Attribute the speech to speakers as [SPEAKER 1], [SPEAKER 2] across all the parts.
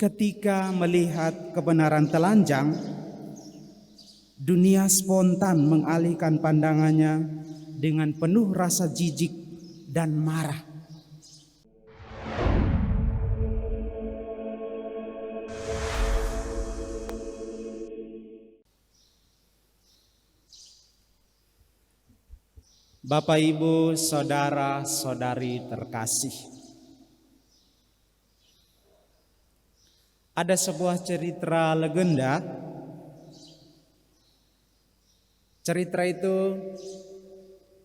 [SPEAKER 1] Ketika melihat kebenaran telanjang, dunia spontan mengalihkan pandangannya dengan penuh rasa jijik dan marah. Bapak, Ibu, saudara-saudari terkasih, ada sebuah cerita legenda. Cerita itu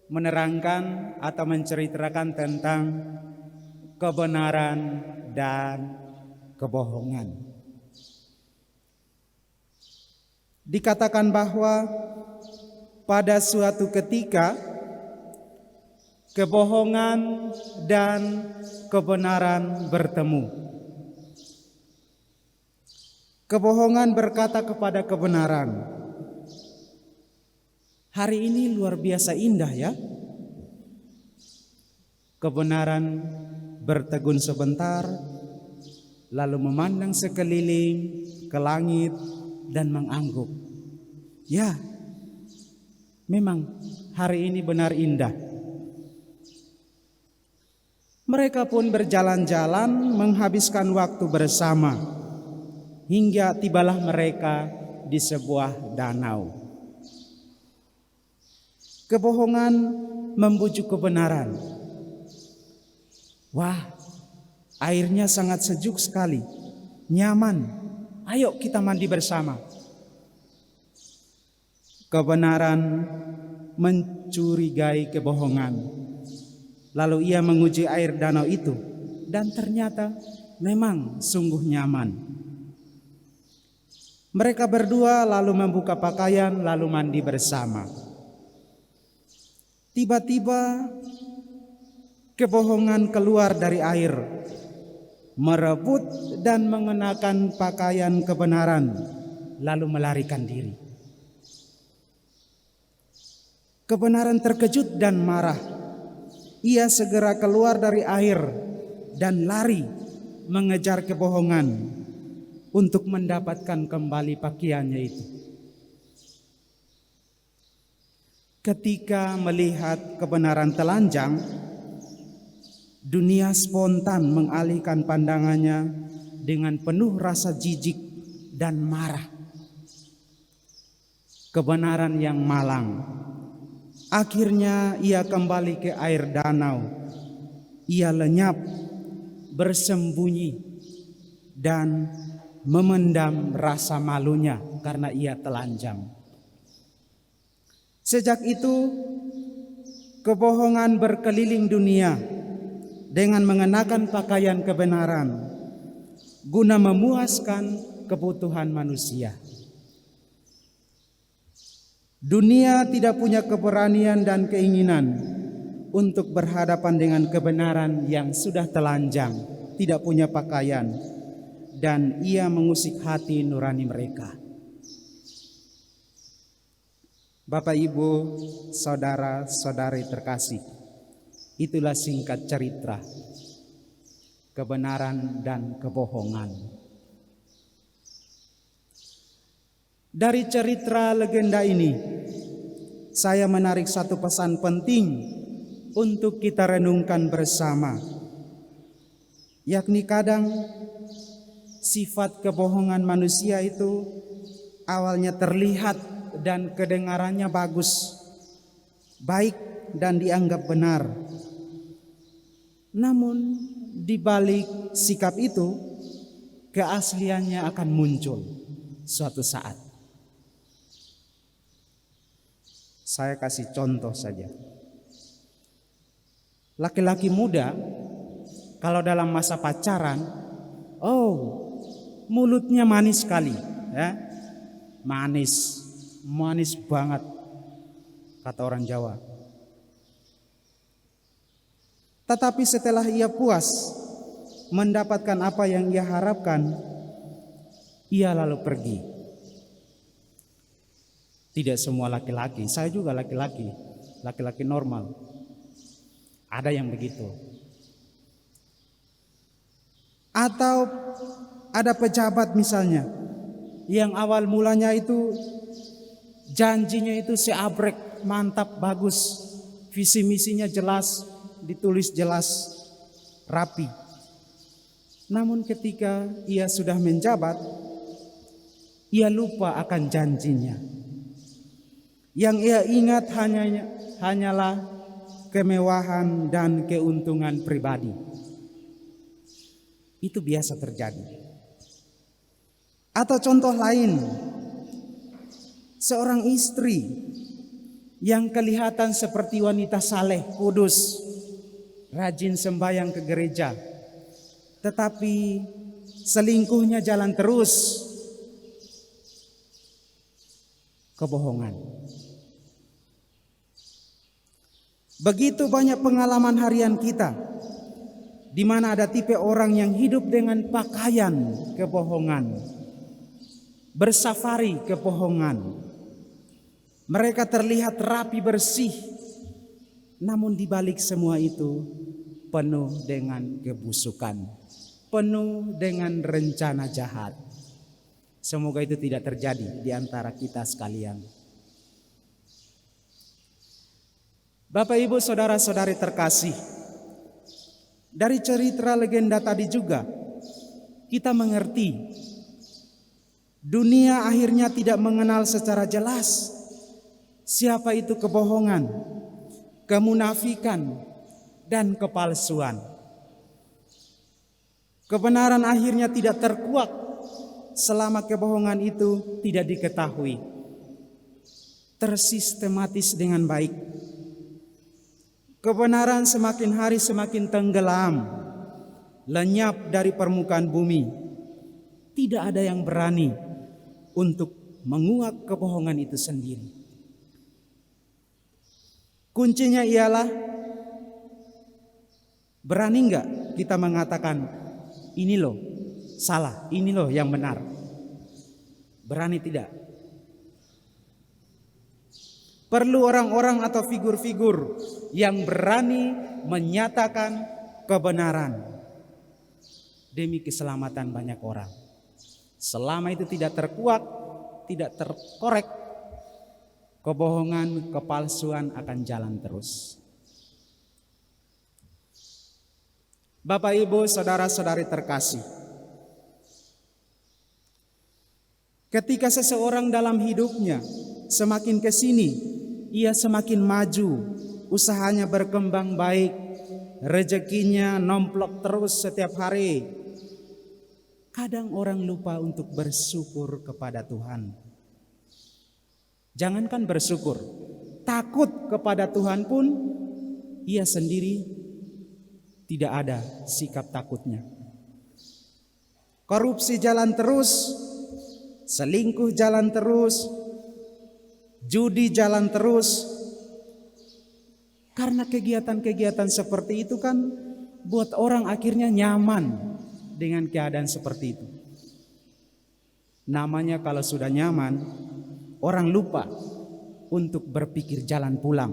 [SPEAKER 1] menerangkan atau menceritakan tentang kebenaran dan kebohongan. Dikatakan bahwa pada suatu ketika kebohongan dan kebenaran bertemu. Kebohongan berkata kepada kebenaran, "Hari ini luar biasa indah ya." Kebenaran bertegun sebentar, lalu memandang sekeliling ke langit dan mengangguk. Ya, memang hari ini benar indah. Mereka pun berjalan-jalan menghabiskan waktu bersama, hingga tibalah mereka di sebuah danau. Kebohongan membujuk kebenaran. "Wah, airnya sangat sejuk sekali, nyaman. Ayo kita mandi bersama." Kebenaran mencurigai kebohongan. Lalu ia menguji air danau itu, dan ternyata memang sungguh nyaman. Mereka berdua lalu membuka pakaian lalu mandi bersama. Tiba-tiba kebohongan keluar dari air, merebut dan mengenakan pakaian kebenaran, lalu melarikan diri. Kebenaran terkejut dan marah. Ia segera keluar dari air dan lari mengejar kebohongan untuk mendapatkan kembali pakaiannya itu. Ketika melihat kebenaran telanjang, dunia spontan mengalihkan pandangannya dengan penuh rasa jijik dan marah. Kebenaran yang malang. Akhirnya ia kembali ke air danau. Ia lenyap, bersembunyi, dan memendam rasa malunya karena ia telanjang. Sejak itu, kebohongan berkeliling dunia dengan mengenakan pakaian kebenaran guna memuaskan kebutuhan manusia. Dunia tidak punya keberanian dan keinginan untuk berhadapan dengan kebenaran yang sudah telanjang, tidak punya pakaian, dan ia mengusik hati nurani mereka. Bapak, Ibu, saudara-saudari terkasih, itulah singkat cerita kebenaran dan kebohongan. Dari cerita legenda ini, saya menarik satu pesan penting untuk kita renungkan bersama, yakni kadang sifat kebohongan manusia itu awalnya terlihat dan kedengarannya bagus, baik dan dianggap benar. Namun di balik sikap itu, keasliannya akan muncul suatu saat. Saya kasih contoh saja. Laki-laki muda kalau dalam masa pacaran, mulutnya manis sekali, ya. Manis banget, kata orang Jawa. Tetapi setelah ia puas mendapatkan apa yang ia harapkan, ia lalu pergi. Tidak semua laki-laki, saya juga laki-laki normal. Ada yang begitu. Atau Ada pejabat misalnya yang awal mulanya itu janjinya itu seabrek, mantap, bagus, visi misinya jelas, ditulis jelas, rapi. Namun ketika ia sudah menjabat, ia lupa akan janjinya. Yang ia ingat hanyalah kemewahan dan keuntungan pribadi. Itu biasa terjadi. Atau contoh lain, seorang istri yang kelihatan seperti wanita saleh, kudus, rajin sembahyang ke gereja, tetapi selingkuhnya jalan terus. Kebohongan. Begitu banyak pengalaman harian kita, di mana ada tipe orang yang hidup dengan pakaian kebohongan, bersafari kebohongan. Mereka terlihat rapi bersih, namun di balik semua itu penuh dengan kebusukan, penuh dengan rencana jahat. Semoga itu tidak terjadi di antara kita sekalian. Bapak, Ibu, saudara-saudari terkasih, dari cerita legenda tadi juga kita mengerti dunia akhirnya tidak mengenal secara jelas siapa itu kebohongan, kemunafikan, dan kepalsuan. Kebenaran akhirnya tidak terkuak selama kebohongan itu tidak diketahui, tersistematis dengan baik. Kebenaran semakin hari semakin tenggelam, lenyap dari permukaan bumi. Tidak ada yang berani untuk menguak kebohongan itu sendiri. Kuncinya ialah berani enggak kita mengatakan ini loh salah, ini loh yang benar. Berani tidak? Perlu orang-orang atau figur-figur yang berani menyatakan kebenaran demi keselamatan banyak orang. Selama itu tidak terkuak, tidak terkorek, kebohongan, kepalsuan akan jalan terus. Bapak, Ibu, saudara-saudari terkasih, ketika seseorang dalam hidupnya semakin ke sini, ia semakin maju, usahanya berkembang baik, rezekinya nomplok terus setiap hari. Kadang orang lupa untuk bersyukur kepada Tuhan. Jangankan bersyukur, takut kepada Tuhan pun ia sendiri tidak ada sikap takutnya. Korupsi jalan terus, selingkuh jalan terus, judi jalan terus. Karena kegiatan-kegiatan seperti itu kan buat orang akhirnya nyaman dengan keadaan seperti itu. Namanya kalau sudah nyaman, orang lupa untuk berpikir jalan pulang.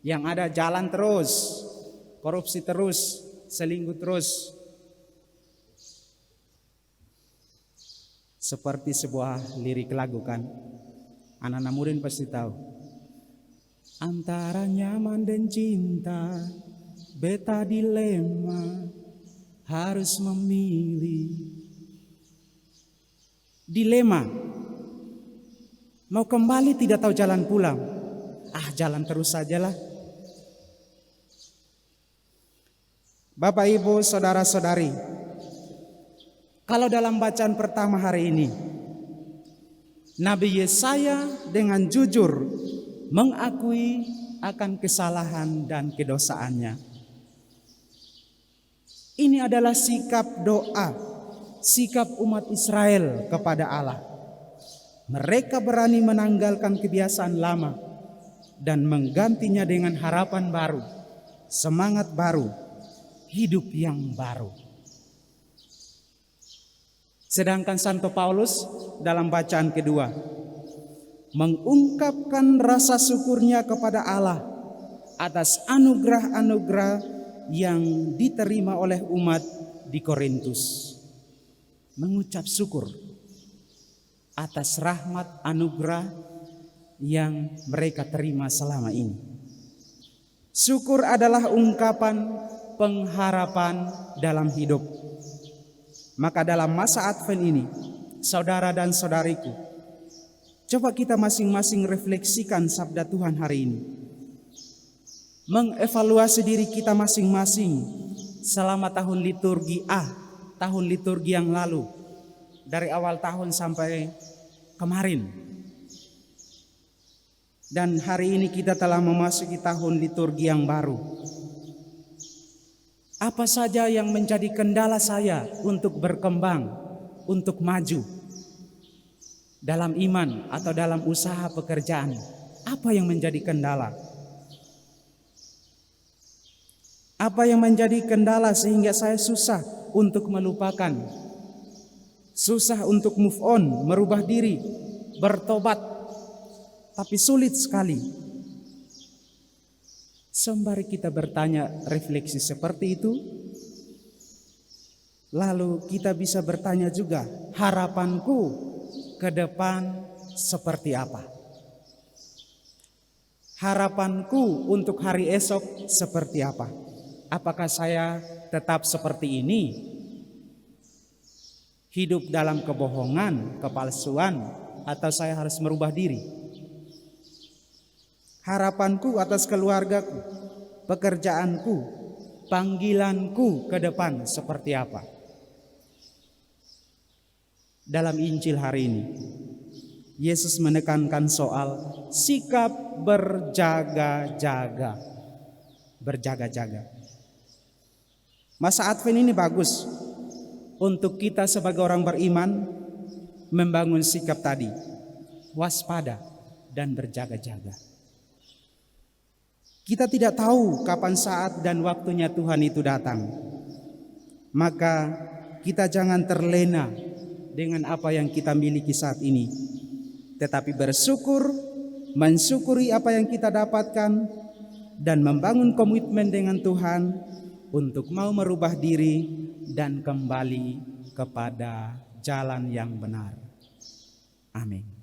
[SPEAKER 1] Yang ada jalan terus, korupsi terus, selingkuh terus. Seperti sebuah lirik lagu kan, anak-anak muda pasti tahu. Antara nyaman dan cinta, beta dilema, harus memilih. Dilema, mau kembali tidak tahu jalan pulang. Jalan terus sajalah. Bapak, Ibu, saudara-saudari, kalau dalam bacaan pertama hari ini, Nabi Yesaya dengan jujur mengakui akan kesalahan dan kedosaannya. Ini adalah sikap doa, sikap umat Israel kepada Allah. Mereka berani menanggalkan kebiasaan lama dan menggantinya dengan harapan baru, semangat baru, hidup yang baru. Sedangkan Santo Paulus dalam bacaan kedua mengungkapkan rasa syukurnya kepada Allah atas anugerah-anugerah yang diterima oleh umat di Korintus. mengucap syukur atas rahmat anugerah yang mereka terima selama ini. Syukur adalah ungkapan pengharapan dalam hidup. Maka dalam masa Advent ini, saudara dan saudariku, coba kita masing-masing refleksikan sabda Tuhan hari ini. Mengevaluasi diri kita masing-masing selama tahun liturgi tahun liturgi yang lalu, dari awal tahun sampai kemarin. Dan hari ini kita telah memasuki tahun liturgi yang baru. Apa saja yang menjadi kendala saya untuk berkembang, untuk maju dalam iman atau dalam usaha pekerjaan? Apa yang menjadi kendala? Apa yang menjadi kendala sehingga saya susah untuk melupakan, susah untuk move on, merubah diri, bertobat, tapi sulit sekali. Sembari kita bertanya refleksi seperti itu, lalu kita bisa bertanya juga, harapanku ke depan seperti apa? Harapanku untuk hari esok seperti apa? Apakah saya tetap seperti ini? Hidup dalam kebohongan, kepalsuan, atau saya harus merubah diri? Harapanku atas keluargaku, pekerjaanku, panggilanku ke depan seperti apa? Dalam Injil hari ini, Yesus menekankan soal sikap berjaga-jaga. Berjaga-jaga. Masa Advent ini bagus untuk kita sebagai orang beriman membangun sikap tadi, waspada dan berjaga-jaga. Kita tidak tahu kapan saat dan waktunya Tuhan itu datang. Maka kita jangan terlena dengan apa yang kita miliki saat ini, tetapi bersyukur, mensyukuri apa yang kita dapatkan, dan membangun komitmen dengan Tuhan untuk mau merubah diri dan kembali kepada jalan yang benar. Amin.